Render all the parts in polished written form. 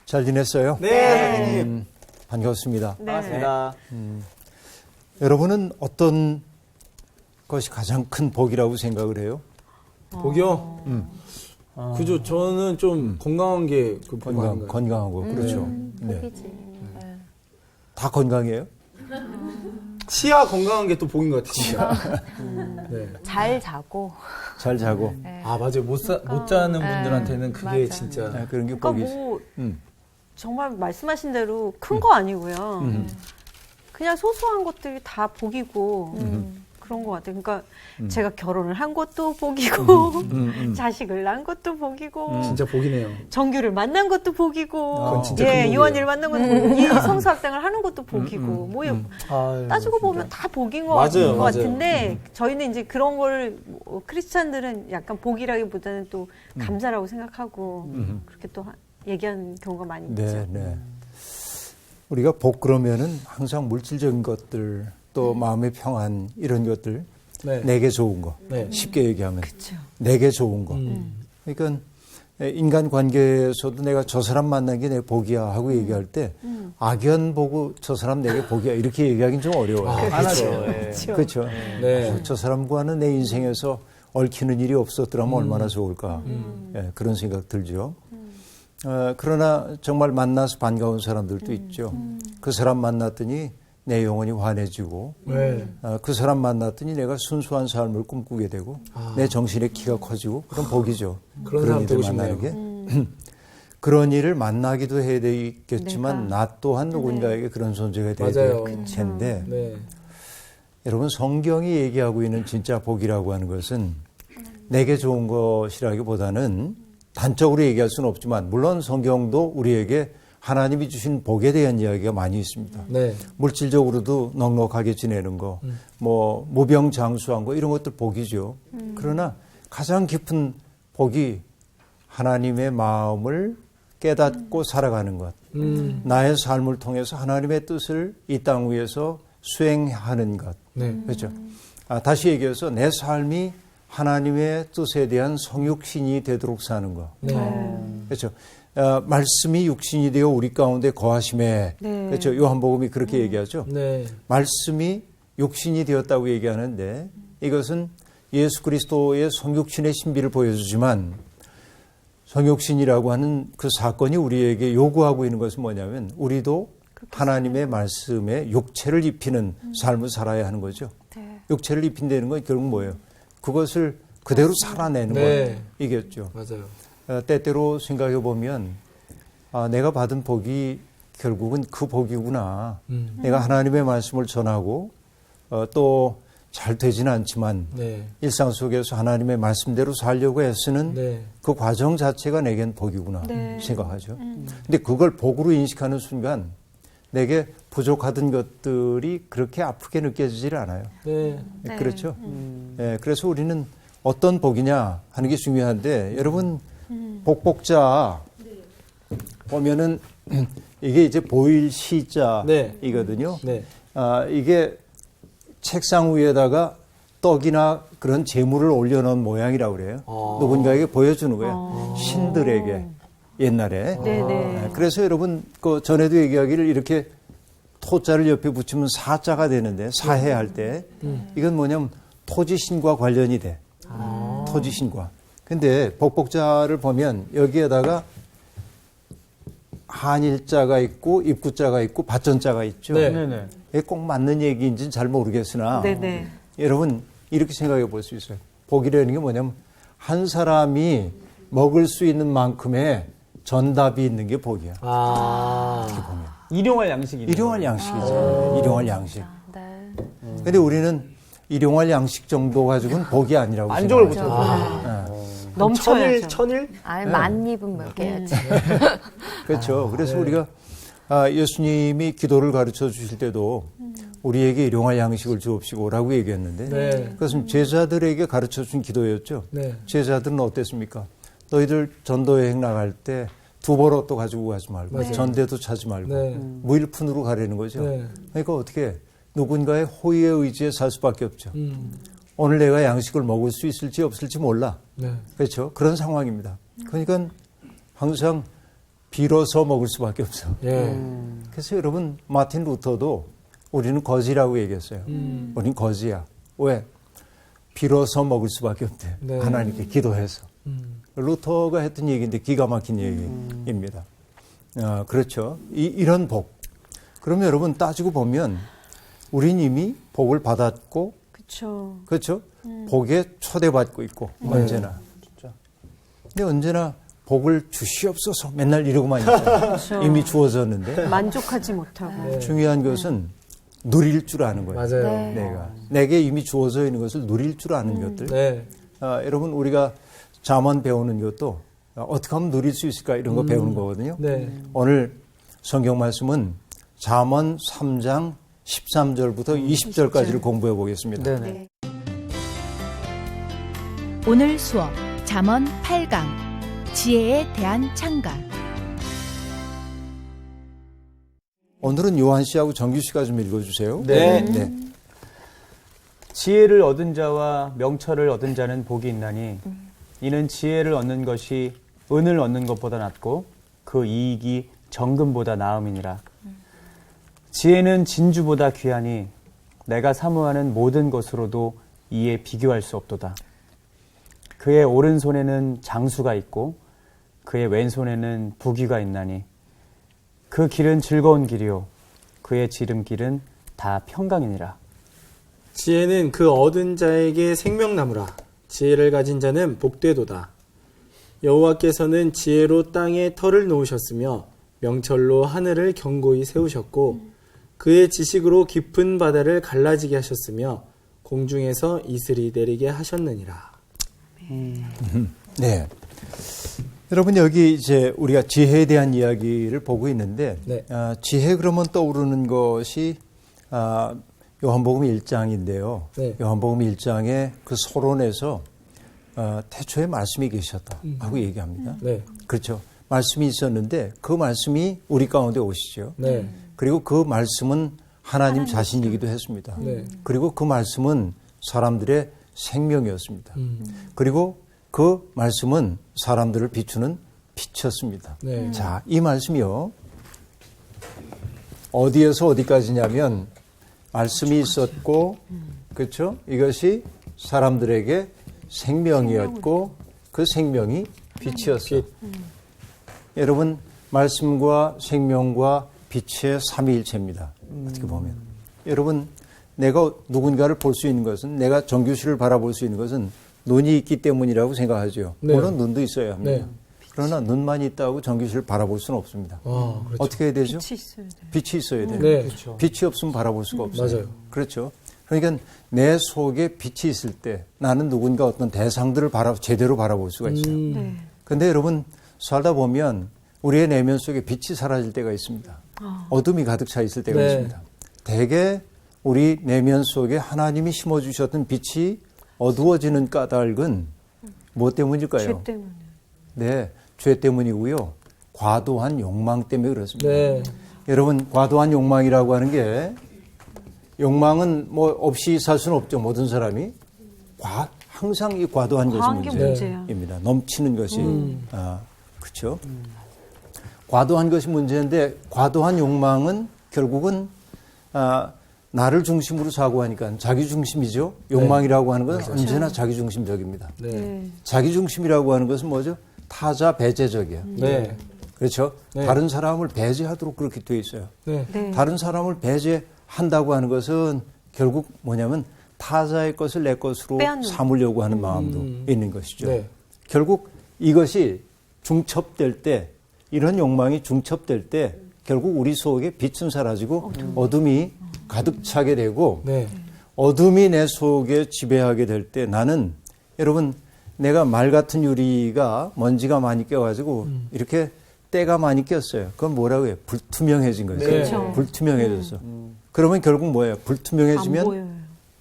잘 지냈어요? 네. 반갑습니다. 네. 반갑습니다. 여러분은 어떤 것이 가장 큰 복이라고 생각을 해요? 복이요? 그죠. 저는 좀 건강한 게 그 복 아닌가요? 건강하고 그렇죠. 네. 복이지. 다 건강해요? 치아 건강한 게 또 복인 것 같아요. 진짜. 네. 잘 자고. 잘 자고 아 맞아요. 못 자는 분들한테는 그게 맞아. 진짜 그런 게 그러니까 복이지. 뭐 음. 정말 말씀하신 대로 큰 거 아니고요. 그냥 소소한 것들이 다 복이고 그런 것 같아요. 그러니까 제가 결혼을 한 것도 복이고 자식을 낳은 것도 복이고 진짜 복이네요. 정규를 만난 것도 복이고 그건 진짜 큰 예, 복이에요. 이완이를 만난 것도 복이고 이 성수학당을 하는 것도 복이고 뭐 아유, 따지고 진짜. 보면 다 복인 것 맞아요, 맞아요. 같은데 저희는 이제 그런 걸 크리스찬들은 약간 복이라기보다는 또 감사라고 생각하고 그렇게 또 얘기하는 경우가 많이 있죠. 네, 네. 우리가 복 그러면은 항상 물질적인 것들 또 마음의 평안 이런 것들 네. 내게 좋은 거 네. 쉽게 얘기하면 그렇죠. 내게 좋은 거. 그러니까 인간 관계에서도 내가 저 사람 만난 게 내 복이야 하고 얘기할 때 악연 보고 저 사람 내게 복이야 이렇게 얘기하기는 좀 어려워요. 안 하죠. 그렇죠. 그렇죠. 네. 저 사람과는 내 인생에서 얽히는 일이 없었더라면 얼마나 좋을까. 예, 그런 생각 들죠. 그러나 정말 만나서 반가운 사람들도 있죠. 그 사람 만났더니 내 영혼이 환해지고 네. 그 사람 만났더니 내가 순수한 삶을 꿈꾸게 되고 내 정신의 키가 커지고 그런 복이죠. 그런 사람 일들 되고 만나는 싶네요. 게. 그런 일을 만나기도 해야 되겠지만 내가. 나 또한 누군가에게 그런 존재가 돼야 맞아요. 될 텐데 네. 여러분 성경이 얘기하고 있는 진짜 복이라고 하는 것은 내게 좋은 것이라기보다는 단적으로 얘기할 수는 없지만 물론 성경도 우리에게 하나님이 주신 복에 대한 이야기가 많이 있습니다. 네. 물질적으로도 넉넉하게 지내는 거, 뭐 무병장수한 거 이런 것들 복이죠. 그러나 가장 깊은 복이 하나님의 마음을 깨닫고 살아가는 것. 나의 삶을 통해서 하나님의 뜻을 이 땅 위에서 수행하는 것. 네. 그렇죠. 다시 얘기해서 내 삶이 하나님의 뜻에 대한 성육신이 되도록 사는 것. 네. 그렇죠. 말씀이 육신이 되어 우리 가운데 거하심에. 네. 그렇죠. 요한복음이 그렇게 얘기하죠. 네. 말씀이 육신이 되었다고 얘기하는데 이것은 예수 그리스도의 성육신의 신비를 보여주지만 성육신이라고 하는 그 사건이 우리에게 요구하고 있는 것은 뭐냐면 우리도 하나님의 말씀에 육체를 입히는 삶을 살아야 하는 거죠. 네. 육체를 입힌다는 건 결국 뭐예요? 그것을 그대로 살아내는 네. 이겠죠. 맞아요. 때때로 생각해 보면 내가 받은 복이 결국은 그 복이구나. 내가 하나님의 말씀을 전하고 또 잘 되지는 않지만 네. 일상 속에서 하나님의 말씀대로 살려고 애쓰는 네. 그 과정 자체가 내겐 복이구나 네. 생각하죠. 근데 그걸 복으로 인식하는 순간 내게 부족하던 것들이 그렇게 아프게 느껴지질 않아요. 네. 네. 그렇죠. 예, 그래서 우리는 어떤 복이냐 하는 게 중요한데 여러분 복복자 보면은 이게 이제 보일 시자이거든요. 네. 이게 책상 위에다가 떡이나 그런 재물을 올려놓은 모양이라고 그래요. 누군가에게 보여주는 거예요. 신들에게 옛날에. 네네. 그래서 여러분 그 전에도 얘기하기를 이렇게 토자를 옆에 붙이면 사자가 되는데 사해할 때 이건 뭐냐면 토지신과 관련이 돼. 토지신과. 근데 복복자를 보면 여기에다가 한일자가 있고 입구자가 있고 밭전자가 있죠. 네. 이게 꼭 맞는 얘기인지는 잘 모르겠으나 네네. 여러분 이렇게 생각해 볼 수 있어요. 복이라는 게 뭐냐면 한 사람이 먹을 수 있는 만큼의 전답이 있는 게 복이야. 일용할 양식이죠. 일용할 양식이죠. 일용할 양식. 네. 근데 우리는 일용할 양식 정도 가지고는 복이 아니라고 만족을 생각하죠. 넘쳐야죠. 천일? 아니 만입은 먹여야지. 그렇죠. 그래서 우리가 예수님이 기도를 가르쳐 주실 때도 우리에게 일용할 양식을 주옵시고라고 얘기했는데 네. 그것은 제자들에게 가르쳐 준 기도였죠. 네. 제자들은 어땠습니까? 너희들 전도 여행 나갈 때 두벌옷도 가지고 가지 말고 맞아요. 전대도 차지 말고 네. 무일푼으로 가라는 거죠. 네. 그러니까 어떻게 누군가의 호의에 의지에 살 수밖에 없죠. 오늘 내가 양식을 먹을 수 있을지 없을지 몰라. 네. 그렇죠. 그런 상황입니다. 그러니까 항상 빌어서 먹을 수밖에 없어. 예. 그래서 여러분 마틴 루터도 우리는 거지라고 얘기했어요. 우리는 거지야. 왜? 빌어서 먹을 수밖에 없대. 네. 하나님께 기도해서. 루터가 했던 얘기인데 기가 막힌 얘기입니다. 그렇죠. 이런 복. 그러면 여러분 따지고 보면 우린 이미 복을 받았고, 그렇죠. 그렇죠? 복에 초대받고 있고 언제나. 근데 언제나 복을 주시옵소서 맨날 이러고만 있어요. 그렇죠. 이미 주어졌는데 만족하지 못하고. 중요한 것은 누릴 줄 아는 거예요. 맞아요. 네. 내게 이미 주어져 있는 것을 누릴 줄 아는 것들. 네. 여러분 우리가 잠언 배우는 것도 어떻게 하면 누릴 수 있을까 이런 거 배우는 거거든요. 네. 오늘 성경 말씀은 잠언 3장 13절부터 20절까지를 공부해 보겠습니다. 네. 오늘 수업 잠언 8강 지혜에 대한 창가. 오늘은 요한 씨하고 정규 씨가 좀 읽어주세요. 네. 네. 지혜를 얻은 자와 명철을 얻은 자는 복이 있나니 이는 지혜를 얻는 것이 은을 얻는 것보다 낫고 그 이익이 정금보다 나음이니라. 지혜는 진주보다 귀하니 내가 사모하는 모든 것으로도 이에 비교할 수 없도다. 그의 오른손에는 장수가 있고 그의 왼손에는 부귀가 있나니 그 길은 즐거운 길이요 그의 지름길은 다 평강이니라. 지혜는 그 얻은 자에게 생명나무라. 지혜를 가진 자는 복되도다. 여호와께서는 지혜로 땅에 터를 놓으셨으며 명철로 하늘을 견고히 세우셨고 그의 지식으로 깊은 바다를 갈라지게 하셨으며 공중에서 이슬이 내리게 하셨느니라. 네. 여러분 여기 이제 우리가 지혜에 대한 이야기를 보고 있는데 네. 지혜 그러면 떠오르는 것이 요한복음 1장인데요. 네. 요한복음 1장에 그 서론에서 태초에 말씀이 계셨다 하고 얘기합니다. 네. 그렇죠. 말씀이 있었는데 그 말씀이 우리 가운데 오시죠. 네. 그리고 그 말씀은 하나님 자신이기도 했습니다. 네. 그리고 그 말씀은 사람들의 생명이었습니다. 그리고 그 말씀은 사람들을 비추는 빛이었습니다. 네. 자, 이 말씀이요. 어디에서 어디까지냐면 말씀이 있었고 그렇죠? 이것이 사람들에게 생명이었고 그 생명이 빛이었어요. 여러분 말씀과 생명과 빛의 삼위일체입니다. 어떻게 보면 여러분 내가 누군가를 볼 수 있는 것은 내가 정규 씨를 바라볼 수 있는 것은 눈이 있기 때문이라고 생각하죠. 네. 물론 눈도 있어야 합니다. 네. 그러나 눈만 있다고 정규 씨를 바라볼 수는 없습니다. 그렇죠. 어떻게 해야 되죠? 빛이 있어야 돼. 빛이 있어야 돼요. 네. 그렇죠. 빛이 없으면 바라볼 수가 없어요. 맞아요. 그렇죠. 그러니까 내 속에 빛이 있을 때 나는 누군가 어떤 대상들을 제대로 바라볼 수가 있어요. 네. 근데 여러분 살다 보면 우리의 내면 속에 빛이 사라질 때가 있습니다. 어둠이 가득 차 있을 때가 네. 있습니다. 대개 우리 내면 속에 하나님이 심어주셨던 빛이 어두워지는 까닭은 무엇 때문일까요? 죄 때문에. 네, 죄 때문이고요. 과도한 욕망 때문에 그렇습니다. 네. 여러분 과도한 욕망이라고 하는 게 욕망은 뭐 없이 살 수는 없죠. 모든 사람이 항상 이 과도한 것이 과한 게 문제야. 문제입니다. 넘치는 것이 그렇죠. 과도한 것이 문제인데 과도한 욕망은 결국은 나를 중심으로 사고하니까 자기 중심이죠. 욕망이라고 하는 것은 언제나 자기 중심적입니다. 네. 네. 자기 중심이라고 하는 것은 뭐죠? 타자 배제적이에요. 네. 그렇죠. 네. 다른 사람을 배제하도록 그렇게 되어 있어요. 네. 네. 다른 사람을 배제한다고 하는 것은 결국 뭐냐면 타자의 것을 내 것으로 빼앗는. 삼으려고 하는 마음도 있는 것이죠. 네. 결국 이것이 중첩될 때 이런 욕망이 중첩될 때 결국 우리 속에 빛은 사라지고 어둠이 가득 차게 되고 네. 어둠이 내 속에 지배하게 될 때 나는 여러분 내가 말 같은 유리가 먼지가 많이 껴가지고 이렇게 때가 많이 꼈어요. 그건 뭐라고 해요? 불투명해진 거죠. 네. 그렇죠. 불투명해졌어. 그러면 결국 뭐예요? 안 불투명해지면 보여요.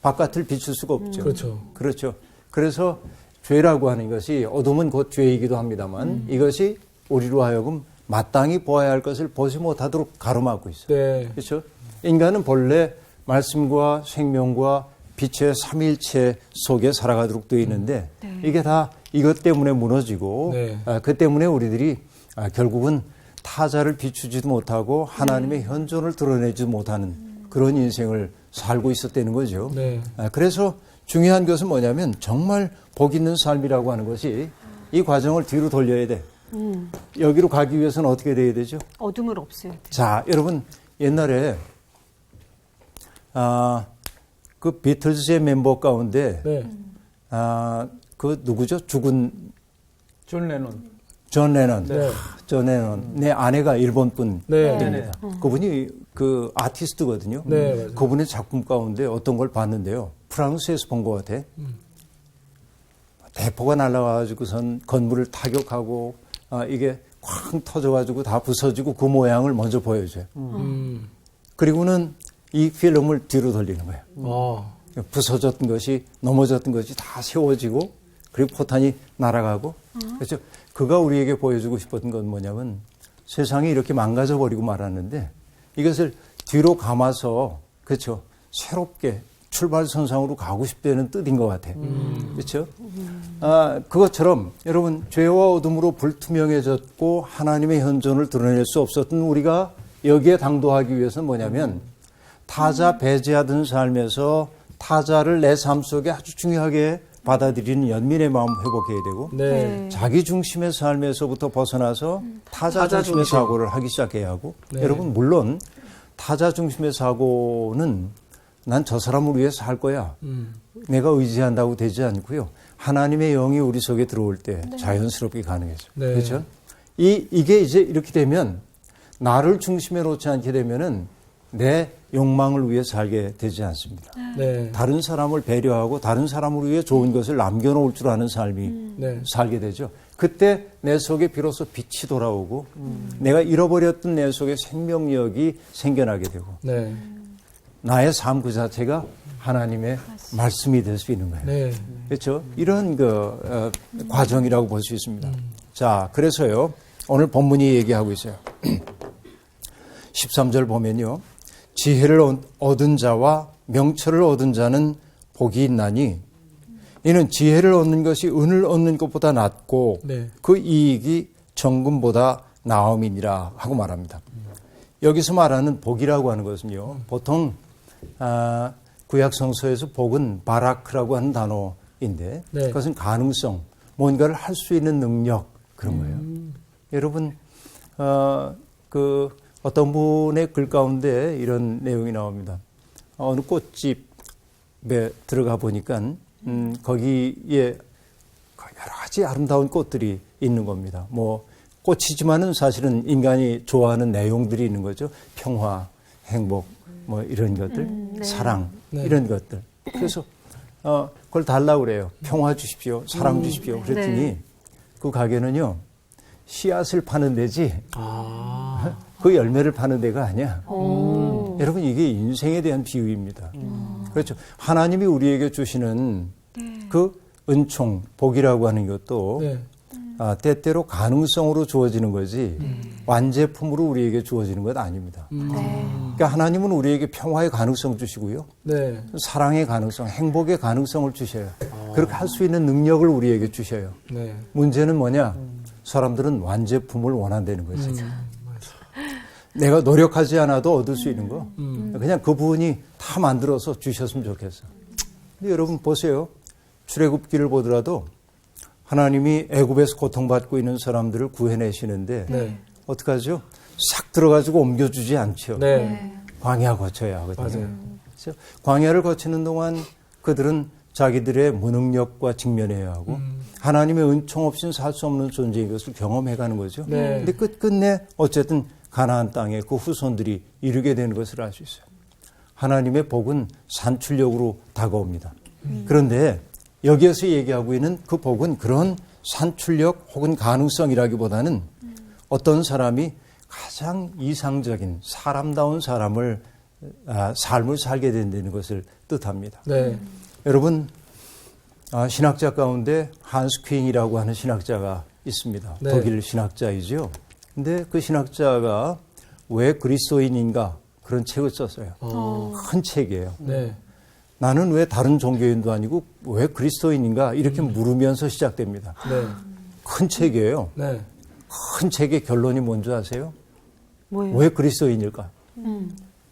바깥을 비출 수가 없죠. 그렇죠. 그렇죠. 그래서 죄라고 하는 것이 어둠은 곧 죄이기도 합니다만 이것이 우리로 하여금 마땅히 보아야 할 것을 보지 못하도록 가로막고 있어요. 네. 그렇죠? 인간은 본래 말씀과 생명과 빛의 삼위일체 속에 살아가도록 되어 있는데 이게 다 이것 때문에 무너지고 네. 그 때문에 우리들이 결국은 타자를 비추지도 못하고 하나님의 현존을 드러내지도 못하는 그런 인생을 살고 있었다는 거죠. 네. 그래서 중요한 것은 뭐냐면 정말 복 있는 삶이라고 하는 것이 이 과정을 뒤로 돌려야 돼. 여기로 가기 위해서는 어떻게 돼야 되죠? 어둠을 없애야 돼. 자, 여러분 옛날에 그 비틀즈의 멤버 가운데 네. 그 누구죠? 죽은 존 레논. 존 레논. 네. 존 레논. 내 아내가 일본 분. 네. 네. 그분이 그 아티스트거든요. 네, 맞아요. 그분의 작품 가운데 어떤 걸 봤는데요. 프랑스에서 본 것 같아. 대포가 날아가지고선 건물을 타격하고 이게 쾅 터져가지고 다 부서지고 그 모양을 먼저 보여줘요. 그리고는 이 필름을 뒤로 돌리는 거예요. 부서졌던 것이 넘어졌던 것이 다 세워지고 그리고 포탄이 날아가고 그렇죠. 그가 우리에게 보여주고 싶었던 건 뭐냐면 세상이 이렇게 망가져 버리고 말았는데 이것을 뒤로 감아서 그렇죠. 새롭게 출발선상으로 가고 싶다는 뜻인 것 같아요. 그렇죠. 그것처럼 여러분 죄와 어둠으로 불투명해졌고 하나님의 현존을 드러낼 수 없었던 우리가 여기에 당도하기 위해서는 뭐냐면 타자 배제하던 삶에서 타자를 내 삶 속에 아주 중요하게 받아들이는 연민의 마음 회복해야 되고 네. 자기 중심의 삶에서부터 벗어나서 타자 중심의 사고를 하기 시작해야 하고 네. 여러분 물론 타자 중심의 사고는 난 저 사람을 위해서 할 거야. 내가 의지한다고 되지 않고요. 하나님의 영이 우리 속에 들어올 때 자연스럽게 가능해져. 네. 그렇죠? 이게 이제 이렇게 되면 나를 중심에 놓지 않게 되면은 내 욕망을 위해 살게 되지 않습니다. 네. 다른 사람을 배려하고 다른 사람을 위해 좋은 것을 남겨놓을 줄 아는 삶이 네. 살게 되죠. 그때 내 속에 비로소 빛이 돌아오고 내가 잃어버렸던 내 속에 생명력이 생겨나게 되고 네. 나의 삶 그 자체가 하나님의 말씀이 될 수 있는 거예요. 네. 그렇죠? 이런 과정이라고 볼 수 있습니다. 자, 그래서요. 오늘 본문이 얘기하고 있어요. 13절 보면요. 지혜를 얻은 자와 명철을 얻은 자는 복이 있나니 이는 지혜를 얻는 것이 은을 얻는 것보다 낫고 네. 그 이익이 정금보다 나음이니라 하고 말합니다. 여기서 말하는 복이라고 하는 것은요. 보통 구약 성서에서 복은 바라크라고 하는 단어인데 네. 그것은 가능성, 뭔가를 할 수 있는 능력 그런 거예요. 여러분 어떤 분의 글 가운데 이런 내용이 나옵니다. 어느 꽃집에 들어가 보니까 거기에 여러 가지 아름다운 꽃들이 있는 겁니다. 뭐 꽃이지만은 사실은 인간이 좋아하는 내용들이 있는 거죠. 평화, 행복, 뭐 이런 것들, 네. 사랑 네. 이런 것들. 그래서 그걸 달라고 그래요. 평화 주십시오, 사랑 주십시오. 그랬더니 네. 그 가게는요 씨앗을 파는 데지 그 열매를 파는 데가 아니야. 여러분 이게 인생에 대한 비유입니다. 그렇죠. 하나님이 우리에게 주시는 그 은총, 복이라고 하는 것도 네. 때때로 가능성으로 주어지는 거지 완제품으로 우리에게 주어지는 것 아닙니다. 그러니까 하나님은 우리에게 평화의 가능성 주시고요. 네. 사랑의 가능성, 행복의 가능성을 주셔요. 그렇게 할 수 있는 능력을 우리에게 주셔요. 네. 문제는 뭐냐? 사람들은 완제품을 원한다는 거죠. 내가 노력하지 않아도 얻을 수 있는 거. 그냥 그분이 다 만들어서 주셨으면 좋겠어. 근데 여러분 보세요. 출애굽기를 보더라도 하나님이 애굽에서 고통받고 있는 사람들을 구해내시는데 네. 어떡하죠? 싹 들어가지고 옮겨주지 않죠. 네. 광야 거쳐야 하거든요. 맞아요. 그래서 광야를 거치는 동안 그들은 자기들의 무능력과 직면해야 하고 하나님의 은총 없이는 살 수 없는 존재인 것을 경험해가는 거죠. 네. 근데 끝끝내 어쨌든 가나안 땅에 그 후손들이 이루게 되는 것을 알 수 있어요. 하나님의 복은 산출력으로 다가옵니다. 그런데 여기에서 얘기하고 있는 그 복은 그런 산출력 혹은 가능성이라기보다는 어떤 사람이 가장 이상적인 사람다운 삶을 살게 된다는 것을 뜻합니다. 네. 여러분 신학자 가운데 한스 퀸이라고 하는 신학자가 있습니다. 네. 독일 신학자이죠. 근데 그 신학자가 왜 그리스도인인가 그런 책을 썼어요. 큰 책이에요. 네. 나는 왜 다른 종교인도 아니고 왜 그리스도인인가 이렇게 물으면서 시작됩니다. 네. 큰 책이에요. 네. 큰 책의 결론이 뭔지 아세요? 뭐예요? 왜 그리스도인일까?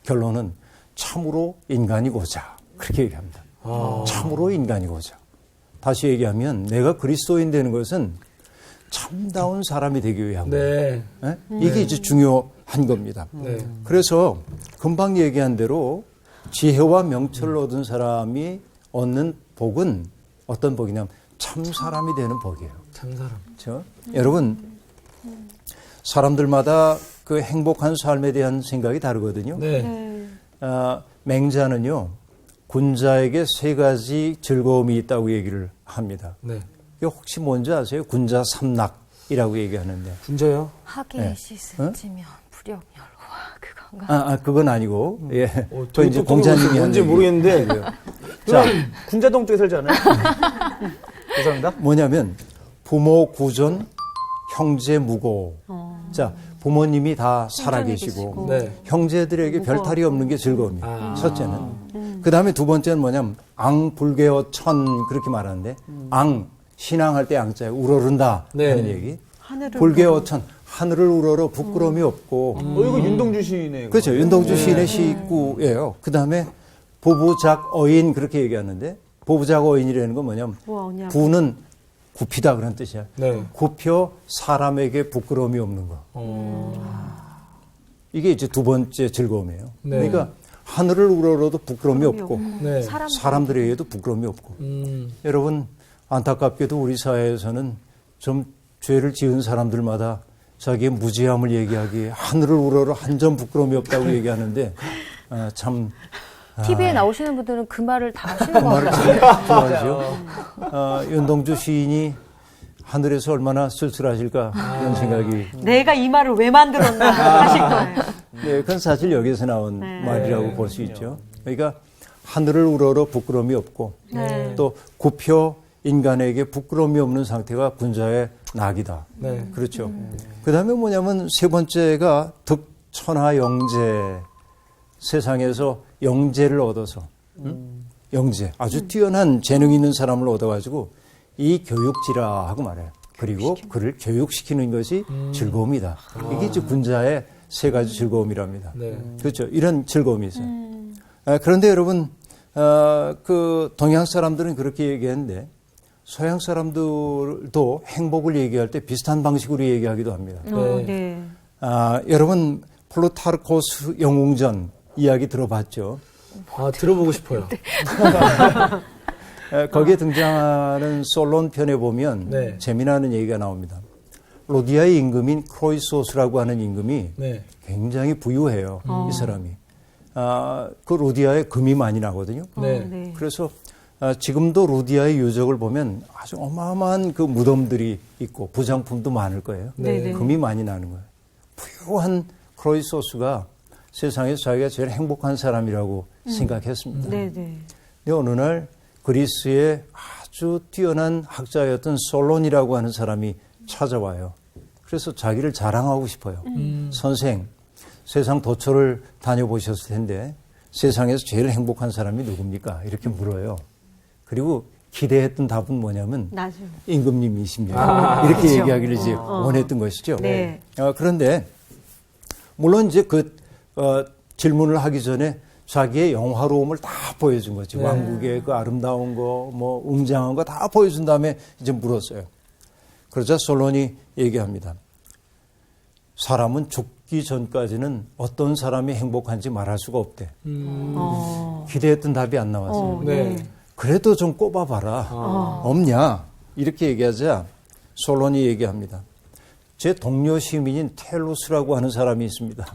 결론은 참으로 인간이고자. 그렇게 얘기합니다. 참으로 인간이고자. 다시 얘기하면 내가 그리스도인 되는 것은 참다운 사람이 되기 위한 거예요. 네. 이게 이제 중요한 겁니다. 네. 그래서 금방 얘기한 대로 지혜와 명철을 얻은 사람이 얻는 복은 어떤 복이냐면 참 사람이 되는 복이에요. 참사람. 그렇죠? 여러분 사람들마다 그 행복한 삶에 대한 생각이 다르거든요. 네. 맹자는요 군자에게 3가지 즐거움이 있다고 얘기를 합니다. 네. 이게 혹시 뭔지 아세요? 군자 삼락이라고 얘기하는데. 군자요? 하계 시스지면 불역열화 그건가? 그건 아니고, 예. 그 이제 또 공자님이 뭔지 한 모르겠는데. 자, 군자동 쪽에 살잖아요. 죄송합니다. 뭐냐면 부모 구전, 형제 무고. 자, 부모님이 다 살아계시고, 네. 형제들에게 별탈이 없는 게 즐거움이에요. 첫째는. 그 다음에 두 번째는 뭐냐면 앙불개어 천 그렇게 말하는데 앙 신앙할 때 앙자에 우러른다 네. 하는 얘기. 하늘을 불개어 천 하늘을 우러러 부끄러움이 없고. 이거 윤동주 시인의. 그렇죠. 윤동주 시인의 시구예요. 그 다음에 보부작 어인 그렇게 얘기하는데 보부작 어인이라는 건 뭐냐면 뭐냐. 부는 굽히다 그런 뜻이야. 네. 굽혀 사람에게 부끄러움이 없는 거. 이게 이제 두 번째 즐거움이에요. 네. 그러니까 하늘을 우러러도 부끄러움이 없고 네. 사람들에게도 부끄러움이 없고. 여러분 안타깝게도 우리 사회에서는 좀 죄를 지은 사람들마다 자기의 무지함을 얘기하기에 하늘을 우러러 한 점 부끄러움이 없다고 얘기하는데 참 TV에 나오시는 분들은 그 말을 다 하시는 것 말을 같아요. 참 좋아하죠. 윤동주 시인이 하늘에서 얼마나 쓸쓸하실까 이런 생각이. 내가 이 말을 왜 만들었나 하실 거예요. 네, 그건 사실 여기서 나온 말이라고 볼 수 있죠. 그러니까 하늘을 우러러 부끄러움이 없고 네. 또 굽혀 인간에게 부끄러움이 없는 상태가 군자의 낙이다. 네. 그렇죠. 그 다음에 뭐냐면 세 번째가 득천하영재. 세상에서 영재를 얻어서 영재 아주 뛰어난 재능 있는 사람을 얻어가지고 이 교육지라 하고 말해요. 그리고 그를 교육시키는 것이 즐거움이다. 이게 이제 군자의 3가지 즐거움이랍니다. 네. 그렇죠. 이런 즐거움이 있어요. 그런데 여러분 그 동양 사람들은 그렇게 얘기했는데 서양 사람들도 행복을 얘기할 때 비슷한 방식으로 얘기하기도 합니다. 네. 여러분 플루타르코스 영웅전 이야기 들어봤죠? 들어보고 싶어요. 거기에 등장하는 솔론 편에 보면 네. 재미나는 얘기가 나옵니다. 로디아의 임금인 크로이소스라고 하는 임금이 네. 굉장히 부유해요. 이 사람이. 그 로디아에 금이 많이 나거든요. 네. 그래서 지금도 로디아의 유적을 보면 아주 어마어마한 그 무덤들이 있고 부장품도 많을 거예요. 네. 금이 많이 나는 거예요. 부유한 크로이소스가 세상에서 자기가 제일 행복한 사람이라고 생각했습니다. 네. 근데 어느 날 그리스의 아주 뛰어난 학자였던 솔론이라고 하는 사람이 찾아와요. 그래서 자기를 자랑하고 싶어요. 선생, 세상 도처를 다녀보셨을 텐데 세상에서 제일 행복한 사람이 누굽니까? 이렇게 물어요. 그리고 기대했던 답은 뭐냐면 나죠. 임금님이십니다. 이렇게 그렇죠. 얘기하기를 이제 원했던 것이죠. 네. 그런데 물론 이제 질문을 하기 전에 자기의 영화로움을 다 보여준 거지. 왕국의 그 아름다운 거, 뭐 웅장한 거 다 보여준 다음에 이제 물었어요. 그러자 솔론이 얘기합니다. 사람은 죽기 전까지는 어떤 사람이 행복한지 말할 수가 없대. 기대했던 답이 안 나왔어요. 네. 그래도 좀 꼽아봐라. 없냐? 이렇게 얘기하자 솔론이 얘기합니다. 제 동료 시민인 텔루스라고 하는 사람이 있습니다.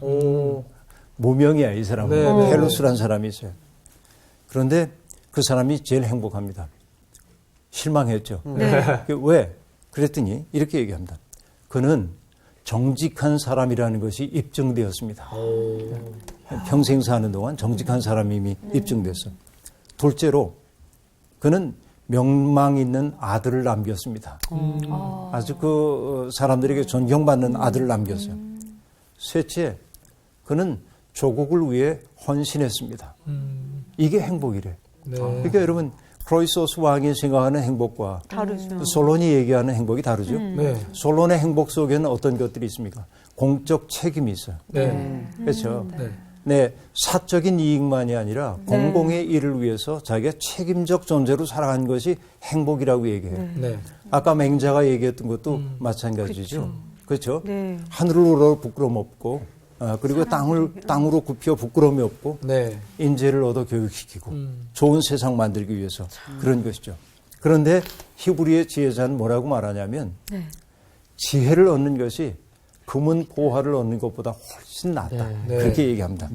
무명이야, 이 사람은. 네. 텔루스라는 사람이 있어요. 그런데 그 사람이 제일 행복합니다. 실망했죠. 왜? 그랬더니 이렇게 얘기합니다. 그는 정직한 사람이라는 것이 입증되었습니다. 평생 사는 동안 정직한 사람이 이미 입증됐어. 둘째로 그는 명망 있는 아들을 남겼습니다. 아주 그 사람들에게 존경받는 아들을 남겼어요. 셋째, 그는 조국을 위해 헌신했습니다. 이게 행복이래. 네. 그러니까 여러분 크로이소스 왕이 생각하는 행복과 다르죠. 솔론이 얘기하는 행복이 다르죠. 네. 솔론의 행복 속에는 어떤 것들이 있습니까? 공적 책임이 있어요. 네. 그렇죠. 네. 네, 사적인 이익만이 아니라 공공의 일을 위해서 자기가 책임적 존재로 살아가는 것이 행복이라고 얘기해요. 네. 아까 맹자가 얘기했던 것도 마찬가지죠. 그렇죠. 네. 하늘을 우러 부끄럼 없고, 그리고 땅으로 굽혀 부끄러움이 없고, 네. 인재를 얻어 교육시키고, 좋은 세상 만들기 위해서 그런 것이죠. 그런데 히브리의 지혜자는 뭐라고 말하냐면, 네. 지혜를 얻는 것이 금은 보화를 얻는 것보다 훨씬 낫다. 네. 그렇게 얘기합니다.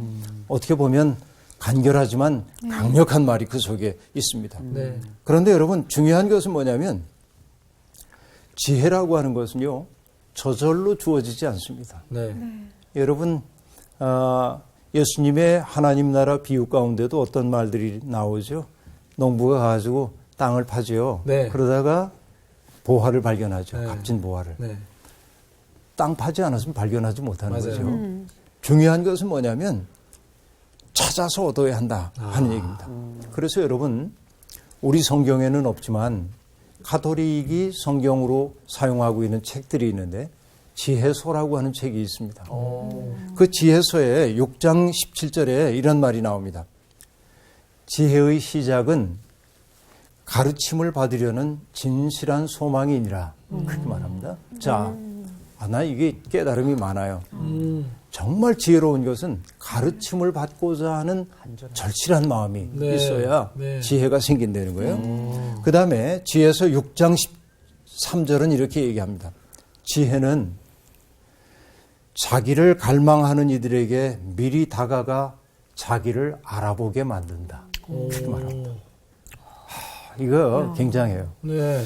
어떻게 보면 간결하지만 강력한 말이 그 속에 있습니다. 네. 그런데 여러분 중요한 것은 뭐냐면 지혜라고 하는 것은요. 저절로 주어지지 않습니다. 네. 여러분 예수님의 하나님 나라 비유 가운데도 어떤 말들이 나오죠. 농부가 가지고 땅을 파죠. 네. 그러다가 보화를 발견하죠. 네. 값진 보화를. 네. 땅 파지 않았으면 발견하지 못하는 맞아요. 거죠. 중요한 것은 뭐냐면 찾아서 얻어야 한다 하는 얘기입니다. 그래서 여러분 우리 성경에는 없지만 가톨릭이 성경으로 사용하고 있는 책들이 있는데 지혜서라고 하는 책이 있습니다. 그 지혜서에 6장 17절에 이런 말이 나옵니다. 지혜의 시작은 가르침을 받으려는 진실한 소망이니라. 그렇게 말합니다. 자, 나 이게 깨달음이 많아요. 정말 지혜로운 것은 가르침을 받고자 하는 절실한 마음이 네. 있어야 네. 지혜가 생긴다는 거예요. 그 다음에 지혜서 6장 13절은 이렇게 얘기합니다. 지혜는 자기를 갈망하는 이들에게 미리 다가가 자기를 알아보게 만든다. 그렇게 말합니다. 이거 굉장해요. 네.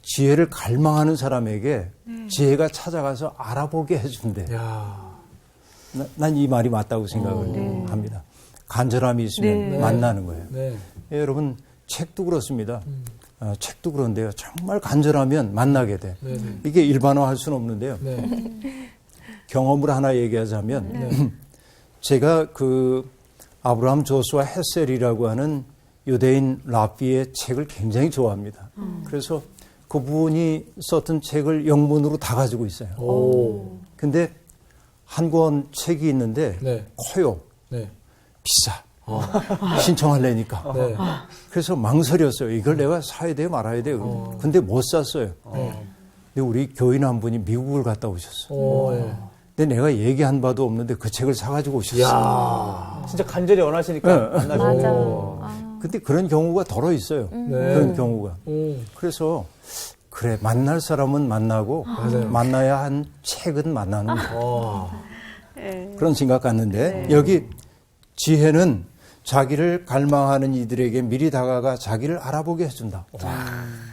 지혜를 갈망하는 사람에게 지혜가 찾아가서 알아보게 해준대. 야. 난 이 말이 맞다고 생각을 합니다. 간절함이 있으면 네. 만나는 거예요. 네. 예, 여러분 책도 그렇습니다. 책도 그런데요. 정말 간절하면 만나게 돼. 네. 네. 이게 일반화할 수는 없는데요. 네. 경험을 하나 얘기하자면 제가 그 아브라함 조수아 헤셀이라고 하는 유대인 랍비의 책을 굉장히 좋아합니다. 그래서 그분이 썼던 책을 영문으로 다 가지고 있어요. 오. 근데 한 권 책이 있는데 네. 커요. 네. 비싸. 신청하려니까. 네. 그래서 망설였어요. 이걸 내가 사야 돼요, 말아야 돼요. 근데 못 샀어요. 근데 우리 교인 한 분이 미국을 갔다 오셨어요. 오. 네. 근데 내가 얘기한 바도 없는데 그 책을 사가지고 오셨어요. 야. 진짜 간절히 원하시니까 만나시고. 맞아. 근데 그런 경우가 덜어 있어요. 네. 그런 경우가. 오. 그래서 그래 만날 사람은 만나고 맞아요. 만나야 한 책은 만나는 와. 그런 생각 같는데 여기 지혜는 자기를 갈망하는 이들에게 미리 다가가 자기를 알아보게 해준다.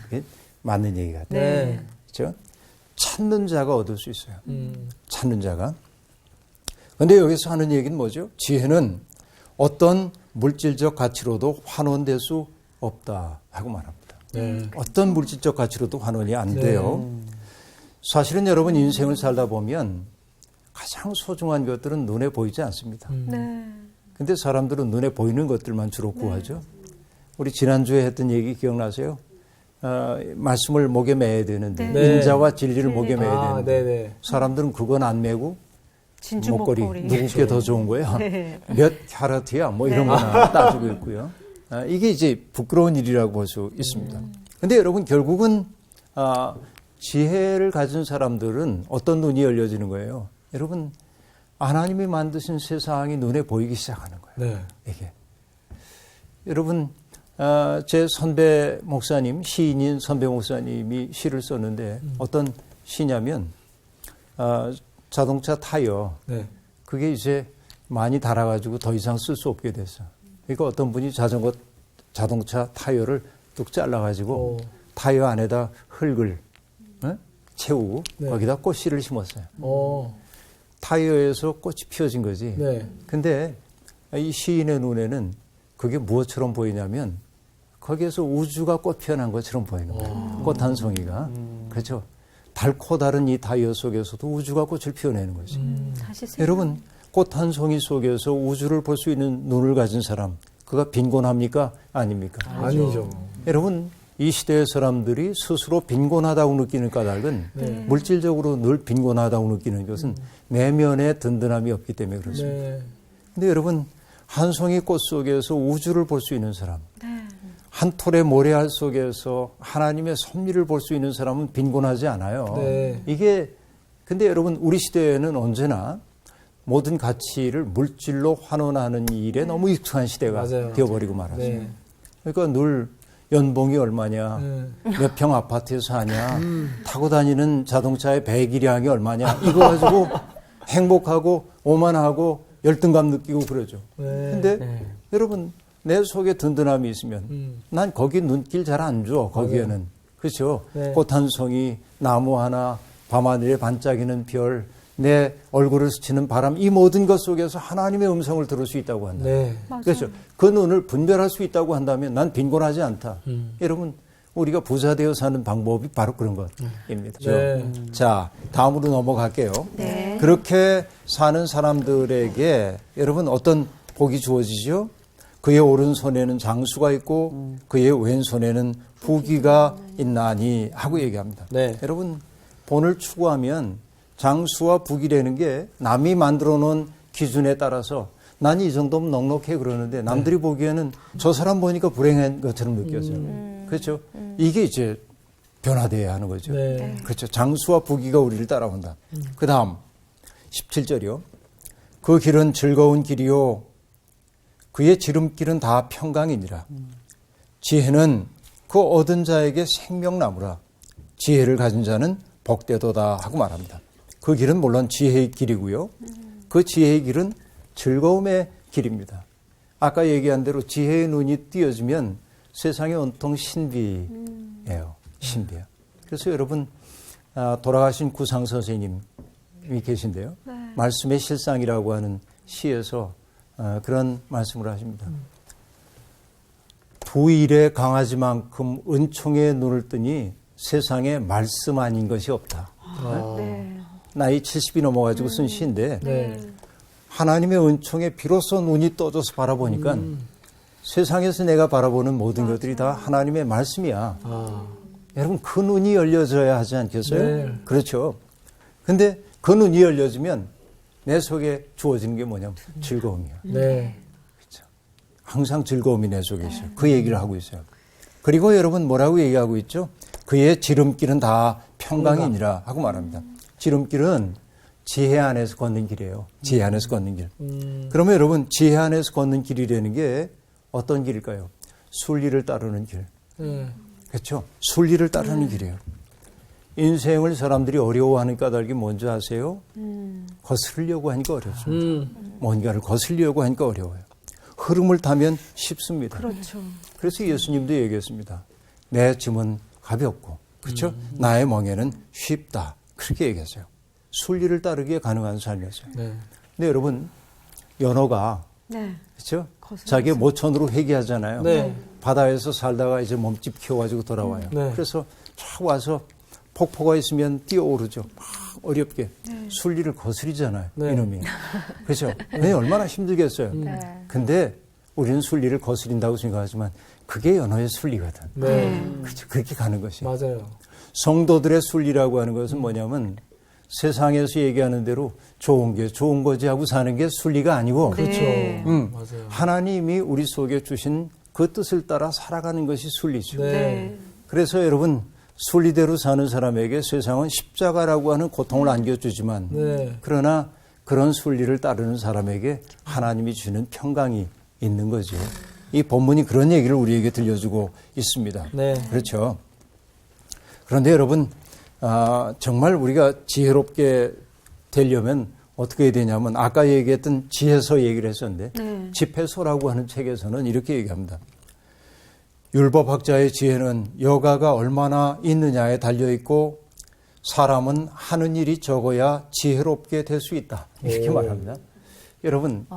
이게 맞는 얘기 같아요. 네. 그렇죠? 찾는 자가 얻을 수 있어요. 찾는 자가. 그런데 여기서 하는 얘기는 뭐죠? 지혜는 어떤 물질적 가치로도 환원될 수 없다 하고 말합니다. 네. 어떤 물질적 가치로도 환원이 안 돼요. 사실은 여러분 인생을 살다 보면 가장 소중한 것들은 눈에 보이지 않습니다. 네. 근데 사람들은 눈에 보이는 것들만 주로 구하죠. 우리 지난주에 했던 얘기 기억나세요? 말씀을 목에 매야 되는데 네. 인자와 진리를 목에 매야 아, 되는데 네네. 사람들은 그건 안 매고 진주 목걸이 목걸이. 누구께 더 좋은 거야? 네. 몇 캐럿이야? 뭐 이런 거나 따지고 있고요. 이게 이제 부끄러운 일이라고 볼 수 있습니다. 근데 여러분 결국은 지혜를 가진 사람들은 어떤 눈이 열려지는 거예요? 여러분 하나님이 만드신 세상이 눈에 보이기 시작하는 거예요. 네. 이게 여러분 제 선배 목사님 시인인 선배 목사님이 시를 썼는데 어떤 시냐면 자동차 타이어 네. 그게 이제 많이 닳아가지고 더 이상 쓸 수 없게 됐어. 그러니까 어떤 분이 자동차 타이어를 뚝 잘라가지고 타이어 안에다 흙을 채우고 네. 거기다 꽃씨를 심었어요. 타이어에서 꽃이 피어진 거지. 네. 근데 이 시인의 눈에는 그게 무엇처럼 보이냐면 거기에서 우주가 꽃 피어난 것처럼 보이는 거예요. 꽃 한 송이가. 그렇죠. 달고 다른 이 타이어 속에서도 우주가 꽃을 피워내는 거지. 다시 여러분 꽃 한 송이 속에서 우주를 볼 수 있는 눈을 가진 사람 그가 빈곤합니까? 아닙니까? 아니죠. 여러분, 이 시대의 사람들이 스스로 빈곤하다고 느끼는 까닭은 물질적으로 늘 빈곤하다고 느끼는 것은 내면에 든든함이 없기 때문에 그렇습니다. 네. 근데 여러분, 한 송이 꽃 속에서 우주를 볼 수 있는 사람, 한 톨의 모래알 속에서 하나님의 섭리를 볼 수 있는 사람은 빈곤하지 않아요. 네. 이게 근데 여러분, 우리 시대에는 언제나 모든 가치를 물질로 환원하는 일에 너무 익숙한 시대가 맞아요. 되어버리고 말았어요. 네. 그러니까 늘 연봉이 얼마냐, 몇 평 아파트에 사냐, 타고 다니는 자동차의 배기량이 얼마냐, 이거 가지고 행복하고 오만하고 열등감 느끼고 그러죠. 네. 근데 여러분, 내 속에 든든함이 있으면 난 거기 눈길 잘 안 줘, 거기에는. 그렇죠? 네. 꽃 한 송이, 나무 하나, 밤하늘에 반짝이는 별, 내 얼굴을 스치는 바람, 이 모든 것 속에서 하나님의 음성을 들을 수 있다고 한다. 네. 그렇죠. 그 눈을 분별할 수 있다고 한다면 난 빈곤하지 않다. 여러분, 우리가 부자 되어 사는 방법이 바로 그런 것입니다. 네. 자, 다음으로 넘어갈게요. 네. 그렇게 사는 사람들에게 여러분 어떤 복이 주어지죠? 그의 오른손에는 장수가 있고 그의 왼손에는 부귀가 있나니 하고 얘기합니다. 네. 여러분, 본을 추구하면 장수와 부귀라는 게 남이 만들어 놓은 기준에 따라서 난 이 정도면 넉넉해 그러는데 남들이 보기에는 저 사람 보니까 불행한 것처럼 느껴져요. 그렇죠? 이게 이제 변화돼야 하는 거죠. 네. 그렇죠. 장수와 부귀가 우리를 따라온다. 그 다음 17절이요. 그 길은 즐거운 길이요. 그의 지름길은 다 평강이니라. 지혜는 그 얻은 자에게 생명나무라. 지혜를 가진 자는 복되도다 하고 말합니다. 그 길은 물론 지혜의 길이고요. 그 지혜의 길은 즐거움의 길입니다. 아까 얘기한 대로 지혜의 눈이 띄어지면 세상이 온통 신비예요. 신비야. 그래서 여러분, 돌아가신 구상 선생님이 계신데요. 말씀의 실상이라고 하는 시에서 그런 말씀을 하십니다. 두 일의 강아지만큼 은총의 눈을 뜨니 세상에 말씀 아닌 것이 없다. 네. 나이 70이 넘어가지고 쓴 시인데 네. 하나님의 은총에 비로소 눈이 떠져서 바라보니까 세상에서 내가 바라보는 모든 것들이 다 하나님의 말씀이야. 여러분, 그 눈이 열려져야 하지 않겠어요? 네. 그렇죠. 근데 그 눈이 열려지면 내 속에 주어지는 게 뭐냐면 즐거움이야. 네. 항상 즐거움이 내 속에 있어요. 그 얘기를 하고 있어요. 그리고 여러분 뭐라고 얘기하고 있죠? 그의 지름길은 다 평강이니라 하고 말합니다. 지름길은 지혜 안에서 걷는 길이에요. 지혜 안에서 걷는 길. 그러면 여러분, 지혜 안에서 걷는 길이라는 게 어떤 길일까요? 순리를 따르는 길. 그렇죠? 순리를 따르는 길이에요. 인생을 사람들이 어려워하는 까닭이 뭔지 아세요? 거스르려고 하니까 어렵습니다. 뭔가를 거스르려고 하니까 어려워요. 흐름을 타면 쉽습니다. 그렇죠. 그래서 예수님도 얘기했습니다. 내 짐은 가볍고, 그렇죠? 나의 멍에는 쉽다. 그렇게 얘기했어요. 순리를 따르기에 가능한 삶이었어요. 네. 근데 여러분, 연어가, 네. 그렇죠? 거슬러서. 자기의 모천으로 회귀하잖아요. 네. 바다에서 살다가 이제 몸집 키워가지고 돌아와요. 네. 그래서 쫙 와서 폭포가 있으면 뛰어오르죠. 막 어렵게. 순리를 거스리잖아요. 네. 이놈이. 그렇죠? 그게 얼마나 힘들겠어요. 네. 근데 우리는 순리를 거스린다고 생각하지만 그게 연어의 순리거든. 네. 그렇죠? 그렇게 가는 것이. 맞아요. 성도들의 순리라고 하는 것은 뭐냐면 세상에서 얘기하는 대로 좋은 게 좋은 거지 하고 사는 게 순리가 아니고 그렇죠. 네. 맞아요. 하나님이 우리 속에 주신 그 뜻을 따라 살아가는 것이 순리죠. 네. 그래서 여러분, 순리대로 사는 사람에게 세상은 십자가라고 하는 고통을 안겨주지만 네. 그러나 그런 순리를 따르는 사람에게 하나님이 주는 평강이 있는 거죠. 이 본문이 그런 얘기를 우리에게 들려주고 있습니다. 네. 그렇죠. 그런데 여러분, 정말 우리가 지혜롭게 되려면 어떻게 해야 되냐면 아까 얘기했던 지혜서 얘기를 했었는데 네. 집회서라고 하는 책에서는 이렇게 얘기합니다. 율법학자의 지혜는 여가가 얼마나 있느냐에 달려있고 사람은 하는 일이 적어야 지혜롭게 될 수 있다. 이렇게 말합니다. 여러분,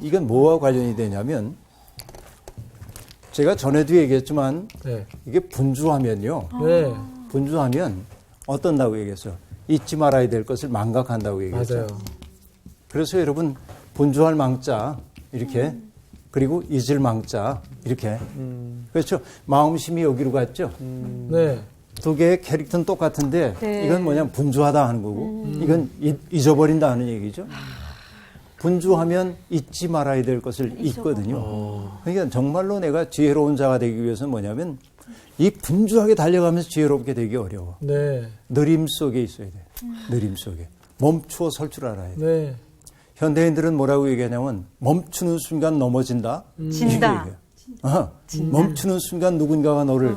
이건 뭐와 관련이 되냐면 제가 전에도 얘기했지만 네. 이게 분주하면요. 네. 분주하면 어떤다고 얘기했어요? 잊지 말아야 될 것을 망각한다고 얘기했죠. 맞아요. 그래서 여러분, 분주할 망자 이렇게 그리고 잊을 망자 이렇게 그렇죠. 마음심이 여기로 갔죠. 네. 두 개의 캐릭터는 똑같은데 네. 이건 뭐냐면 분주하다 하는 거고 이건 잊어버린다 하는 얘기죠. 분주하면 잊지 말아야 될 것을 잊거든요. 그러니까 정말로 내가 지혜로운 자가 되기 위해서는 뭐냐면 이 분주하게 달려가면서 지혜롭게 되기 어려워. 네. 느림 속에 있어야 돼. 느림 속에. 멈추어 설 줄 알아야 돼. 네. 현대인들은 뭐라고 얘기하냐면 멈추는 순간 넘어진다. 진다. 멈추는 순간 누군가가 너를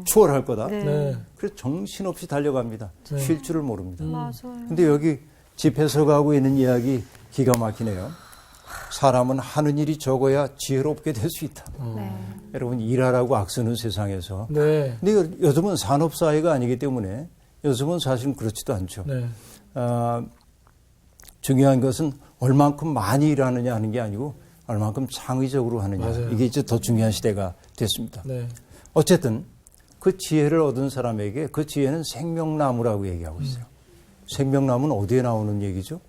추월할 거다. 네. 네. 그래서 정신없이 달려갑니다. 네. 쉴 줄을 모릅니다. 맞아요. 근데 여기 집에서 가고 있는 이야기 기가 막히네요. 사람은 하는 일이 적어야 지혜롭게 될 수 있다. 네. 여러분 일하라고 악쓰는 세상에서. 네. 근데 요즘은 산업사회가 아니기 때문에 요즘은 사실은 그렇지도 않죠. 네. 중요한 것은 얼만큼 많이 일하느냐 하는 게 아니고 얼만큼 창의적으로 하느냐. 맞아요. 이게 이제 더 중요한 시대가 됐습니다. 네. 어쨌든 그 지혜를 얻은 사람에게 그 지혜는 생명나무라고 얘기하고 있어요. 생명나무는 어디에 나오는 얘기죠?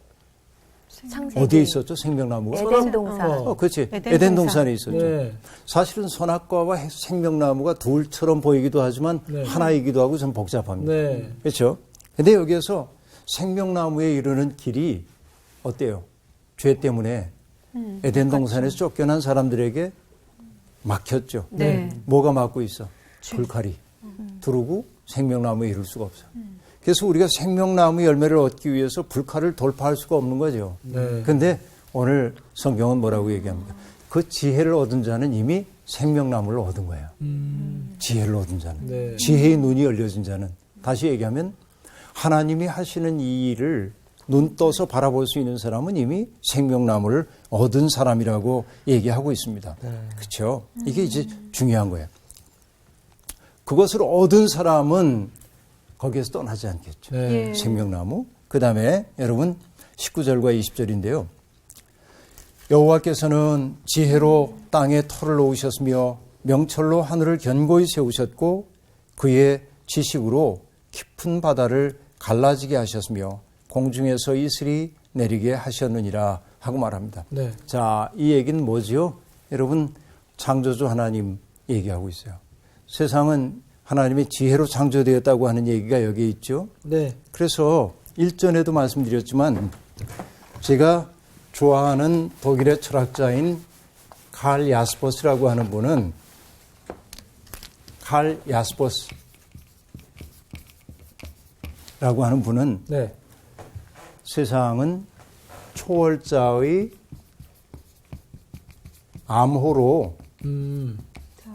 창세기. 어디에 있었죠? 생명나무가? 에덴 동산. 그렇지. 에덴 에덴 동산. 동산에 있었죠. 네. 사실은 선악과와 생명나무가 둘처럼 보이기도 하지만 네. 하나이기도 하고 좀 복잡합니다. 네. 그렇죠? 근데 여기에서 생명나무에 이르는 길이 어때요? 죄 때문에 에덴 동산에서 쫓겨난 사람들에게 막혔죠. 네. 뭐가 막고 있어? 불칼이 두르고 생명나무에 이를 수가 없어요. 그래서 우리가 생명나무 열매를 얻기 위해서 불칼을 돌파할 수가 없는 거죠. 네. 근데 오늘 성경은 뭐라고 얘기합니까? 그 지혜를 얻은 자는 이미 생명나무를 얻은 거예요. 지혜를 얻은 자는. 네. 지혜의 눈이 열려진 자는. 다시 얘기하면 하나님이 하시는 이 일을 눈 떠서 바라볼 수 있는 사람은 이미 생명나무를 얻은 사람이라고 얘기하고 있습니다. 네. 그렇죠? 이게 이제 중요한 거예요. 그것을 얻은 사람은 거기에서 떠나지 않겠죠. 네. 예. 생명나무. 그 다음에 여러분 19절과 20절인데요. 여호와께서는 지혜로 땅에 터를 놓으셨으며 명철로 하늘을 견고히 세우셨고 그의 지식으로 깊은 바다를 갈라지게 하셨으며 공중에서 이슬이 내리게 하셨느니라 하고 말합니다. 네. 자, 이 얘기는 뭐지요? 여러분 창조주 하나님 얘기하고 있어요. 세상은 하나님의 지혜로 창조되었다고 하는 얘기가 여기에 있죠. 네. 그래서 일전에도 말씀드렸지만 제가 좋아하는 독일의 철학자인 칼 야스퍼스라고 하는 분은 칼 야스퍼스라고 하는 분은 네. 세상은 초월자의 암호로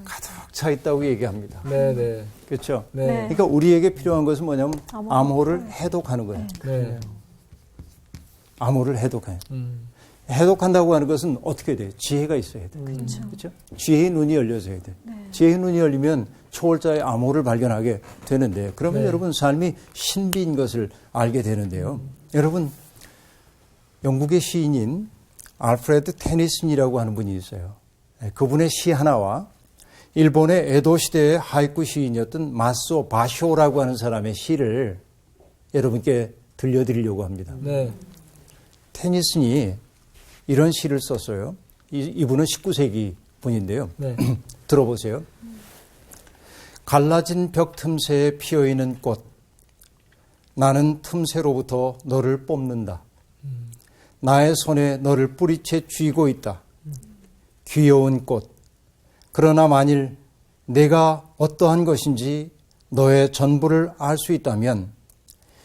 가득 차 있다고 얘기합니다. 네, 네. 그렇죠? 네. 그러니까 우리에게 필요한 것은 뭐냐면 암호를 해독하는 거예요. 네. 암호를 해독해요. 해독한다고 하는 것은 어떻게 돼요? 지혜가 있어야 돼요. 그렇죠? 지혜의 눈이 열려져야 돼요. 지혜의 눈이 열리면 초월자의 암호를 발견하게 되는데 그러면 네. 여러분 삶이 신비인 것을 알게 되는데요. 여러분 영국의 시인인 알프레드 테니슨이라고 하는 분이 있어요. 그분의 시 하나와 일본의 에도 시대의 하이쿠 시인이었던 마소 바쇼라고 하는 사람의 시를 여러분께 들려드리려고 합니다. 네. 테니슨이 이런 시를 썼어요. 이분은 19세기 분인데요. 네. 들어보세요. 갈라진 벽 틈새에 피어있는 꽃. 나는 틈새로부터 너를 뽑는다. 나의 손에 너를 뿌리채 쥐고 있다. 귀여운 꽃. 그러나 만일 내가 어떠한 것인지 너의 전부를 알 수 있다면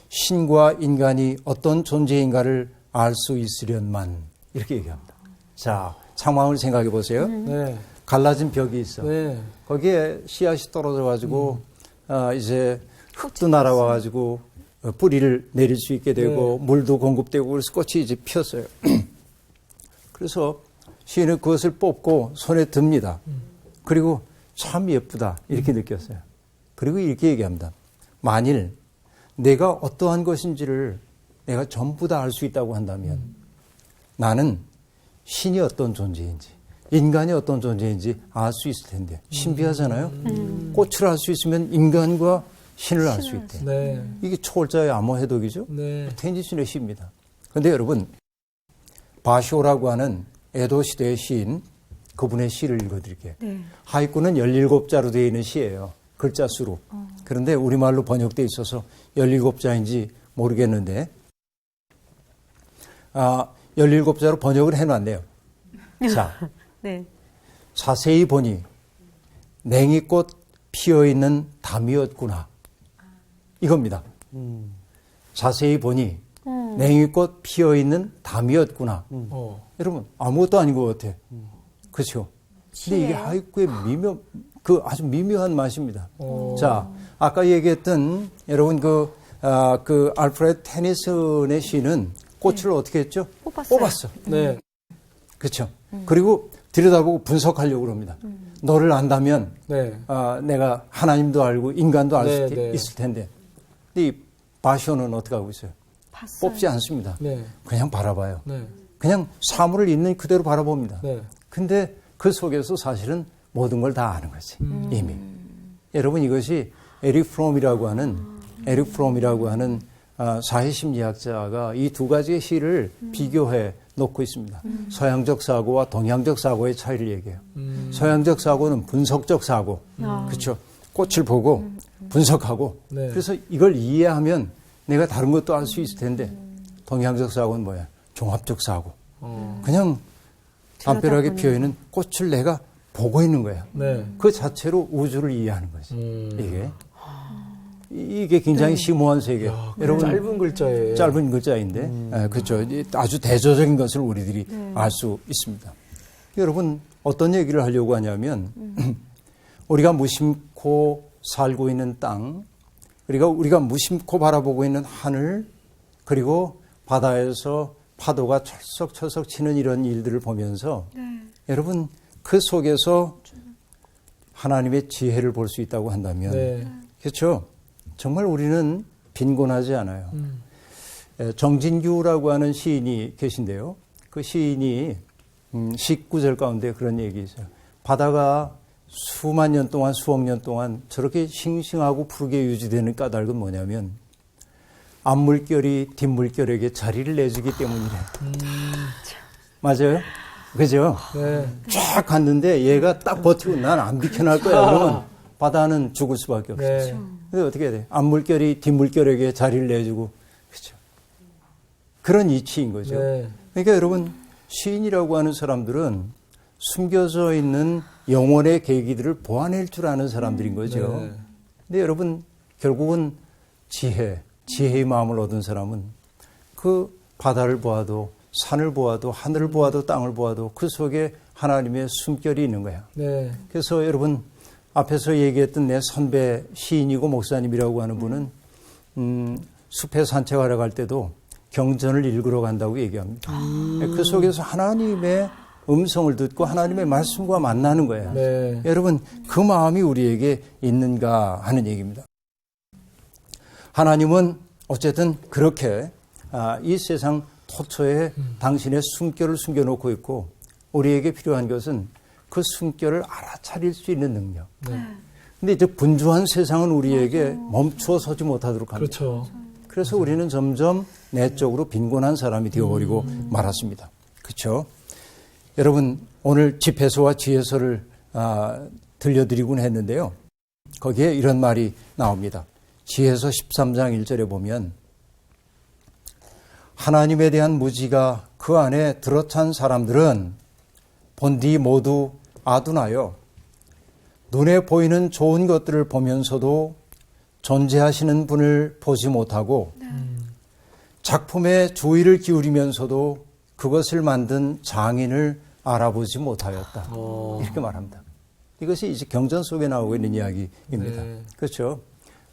신과 인간이 어떤 존재인가를 알 수 있으련만. 이렇게 얘기합니다. 자, 상황을 생각해 보세요. 네. 갈라진 벽이 있어. 네. 거기에 씨앗이 떨어져 가지고 이제 흙도 날아와 가지고 뿌리를 내릴 수 있게 되고 네. 물도 공급되고 그래서 꽃이 이제 피었어요. 그래서 시인은 그것을 뽑고 손에 듭니다. 그리고 참 예쁘다 이렇게 느꼈어요. 그리고 이렇게 얘기합니다. 만일 내가 어떠한 것인지를 내가 전부 다 알 수 있다고 한다면 나는 신이 어떤 존재인지 인간이 어떤 존재인지 알 수 있을 텐데 신비하잖아요. 꽃을 알 수 있으면 인간과 신을 알 수 있대. 네. 이게 초월자의 암호 해독이죠. 네. 테니슨의 시입니다. 그런데 여러분 바쇼라고 하는 에도 시대의 시인 그분의 시를 읽어드릴게요. 네. 하이쿠는 17자로 되어 있는 시예요. 글자 수로. 그런데 우리말로 번역되어 있어서 17자인지 모르겠는데 17자로 번역을 해놨네요. 자, 네. 자세히 보니 냉이꽃 피어있는 담이었구나. 이겁니다. 자세히 보니 냉이꽃 피어있는 담이었구나. 여러분 아무것도 아닌 것 같아. 그렇죠? 근데 이게 하이쿠의 아주 미묘한 맛입니다. 자, 아까 얘기했던 여러분 그 알프레드 테니슨의 시는 꽃을 어떻게 했죠? 뽑았어. 네. 그렇죠. 그리고 들여다보고 분석하려고 그럽니다. 너를 안다면 네. 내가 하나님도 알고 인간도 알 수 네. 있을 텐데. 근데 이 바쇼는 어떻게 하고 있어요? 봤어요. 뽑지 않습니다. 네. 그냥 바라봐요. 네. 그냥 사물을 있는 그대로 바라봅니다. 네. 근데 그 속에서 사실은 모든 걸 다 아는 거지. 이미. 여러분 이것이 에릭 프롬이라고 하는 사회심리학자가 이 두 가지의 시를 비교해 놓고 있습니다. 서양적 사고와 동양적 사고의 차이를 얘기해요. 서양적 사고는 분석적 사고. 그렇죠. 꽃을 보고 분석하고 네. 그래서 이걸 이해하면 내가 다른 것도 알 수 있을 텐데 동양적 사고는 뭐야? 종합적 사고. 그냥 담벼락에 피어있는 꽃을 내가 보고 있는 거야. 네. 그 자체로 우주를 이해하는 거지. 이게 굉장히 심오한 세계. 여러분 짧은 글자에. 짧은 글자인데, 그렇죠. 아주 대조적인 것을 우리들이 알 수 있습니다. 여러분 어떤 얘기를 하려고 하냐면 우리가 무심코 살고 있는 땅, 그리고 우리가 무심코 바라보고 있는 하늘, 그리고 바다에서 파도가 철썩철썩 치는 이런 일들을 보면서 여러분 그 속에서 하나님의 지혜를 볼 수 있다고 한다면 네. 그렇죠. 정말 우리는 빈곤하지 않아요. 정진규라고 하는 시인이 계신데요. 그 시인이 19절 가운데 그런 얘기 있어요. 바다가 수만 년 동안 수억 년 동안 저렇게 싱싱하고 푸르게 유지되는 까닭은 뭐냐면 앞물결이 뒷물결에게 자리를 내주기 때문이래. 맞아요? 그죠? 네. 쫙 갔는데 얘가 딱 버티고 난 안 비켜날 거야. 그러면 바다는 죽을 수밖에 없어요. 네. 근데 어떻게 해야 돼? 앞물결이 뒷물결에게 자리를 내주고, 그죠? 그런 이치인 거죠. 네. 그러니까 여러분, 시인이라고 하는 사람들은 숨겨져 있는 영혼의 계기들을 보아낼 줄 아는 사람들인 거죠. 네. 근데 여러분, 결국은 지혜의 마음을 얻은 사람은 그 바다를 보아도 산을 보아도 하늘을 보아도 땅을 보아도 그 속에 하나님의 숨결이 있는 거야. 네. 그래서 여러분 앞에서 얘기했던 내 선배 시인이고 목사님이라고 하는 분은 숲에 산책하러 갈 때도 경전을 읽으러 간다고 얘기합니다. 그 속에서 하나님의 음성을 듣고 하나님의 말씀과 만나는 거예요. 네. 여러분 그 마음이 우리에게 있는가 하는 얘기입니다. 하나님은 어쨌든 그렇게 이 세상 토처에 당신의 숨결을 숨겨놓고 있고 우리에게 필요한 것은 그 숨결을 알아차릴 수 있는 능력. 근데 이제 분주한 세상은 우리에게 멈추어 서지 못하도록 합니다. 그렇죠. 그래서 우리는 점점 내적으로 빈곤한 사람이 되어버리고 말았습니다. 그렇죠? 여러분 오늘 집회서와 지혜서를 들려드리곤 했는데요. 거기에 이런 말이 나옵니다. 지혜서 13장 1절에 보면 하나님에 대한 무지가 그 안에 들어찬 사람들은 본디 모두 아둔하여 눈에 보이는 좋은 것들을 보면서도 존재하시는 분을 보지 못하고 작품에 주의를 기울이면서도 그것을 만든 장인을 알아보지 못하였다. 이렇게 말합니다. 이것이 이제 경전 속에 나오고 있는 이야기입니다. 네. 그렇죠.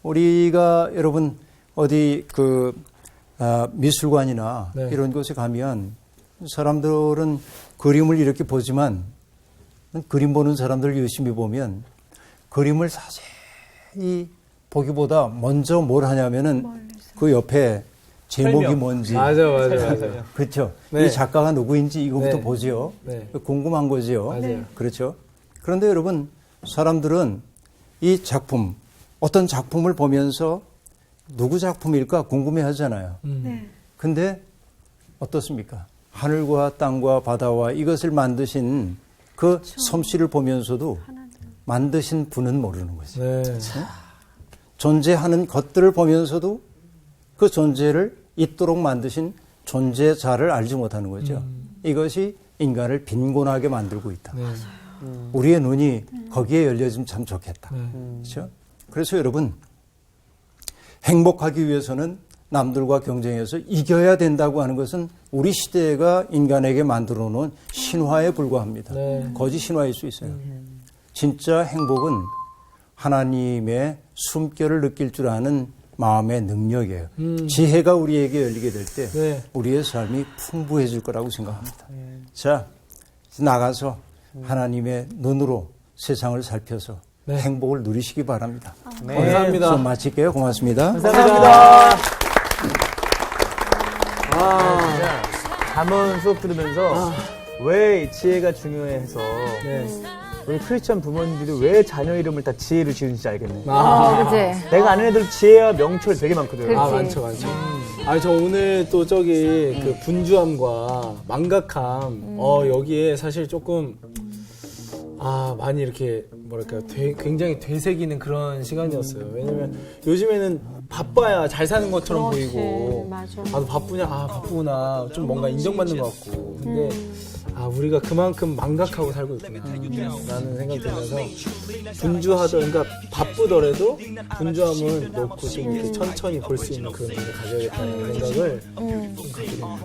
우리가 여러분 어디 미술관이나 네. 이런 곳에 가면 사람들은 그림을 이렇게 보지만 그림 보는 사람들 열심히 보면 그림을 자세히 보기보다 먼저 뭘 하냐면은 그 옆에 제목이 설명. 뭔지 맞아요. 그렇죠. 네. 이 작가가 누구인지 이거부터 네. 보지요. 네. 궁금한 거지요. 맞아요. 그렇죠. 그런데 여러분 사람들은 이 작품 어떤 작품을 보면서 누구 작품일까 궁금해 하잖아요. 네. 근데 어떻습니까? 하늘과 땅과 바다와 이것을 만드신 그 솜씨를 보면서도 만드신 분은 모르는 거죠. 네. 존재하는 것들을 보면서도 그 존재를 있도록 만드신 존재자를 알지 못하는 거죠. 이것이 인간을 빈곤하게 만들고 있다. 네. 우리의 눈이 거기에 열려지면 참 좋겠다. 네. 그렇죠? 그래서 여러분, 행복하기 위해서는 남들과 경쟁해서 이겨야 된다고 하는 것은 우리 시대가 인간에게 만들어 놓은 신화에 불과합니다. 네. 거짓 신화일 수 있어요. 진짜 행복은 하나님의 숨결을 느낄 줄 아는 마음의 능력이에요. 지혜가 우리에게 열리게 될 때 네. 우리의 삶이 풍부해질 거라고 생각합니다. 자, 이제 나가서 하나님의 눈으로 세상을 살펴서 네. 행복을 누리시기 바랍니다. 네. 감사합니다. 수업 마칠게요. 고맙습니다. 감사합니다. 아, 잠언 수업 들으면서 왜 지혜가 중요해서 네. 우리 크리스천 부모님들이 왜 자녀 이름을 다 지혜로 지은지 알겠네. 그치. 내가 아는 애들 지혜와 명철 되게 많거든. 그렇지. 아, 많죠, 많죠. 아, 저 오늘 또 저기 그 분주함과 망각함, 여기에 사실 조금, 많이 이렇게, 뭐랄까요, 굉장히 되새기는 그런 시간이었어요. 왜냐면 요즘에는 바빠야 잘 사는 것처럼 그렇지, 보이고, 맞아. 너 바쁘냐? 바쁘구나. 좀 뭔가 인정받는 것 같고. 근데, 우리가 그만큼 망각하고 살고 있구나. 라는 생각이 들면서, 그러니까 바쁘더라도 분주함은 놓고 좀 이렇게 천천히 볼 수 있는 그런 눈을 가져야겠다는 생각을 좀 갖게 됩니다.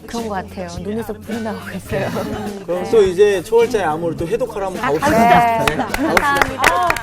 그런 것 같아요. 눈에서 불이 나오고 있어요. 그럼 또 이제 초월자의 암호를 또 해독하러 한번 가봅시다. 네. 감사합니다.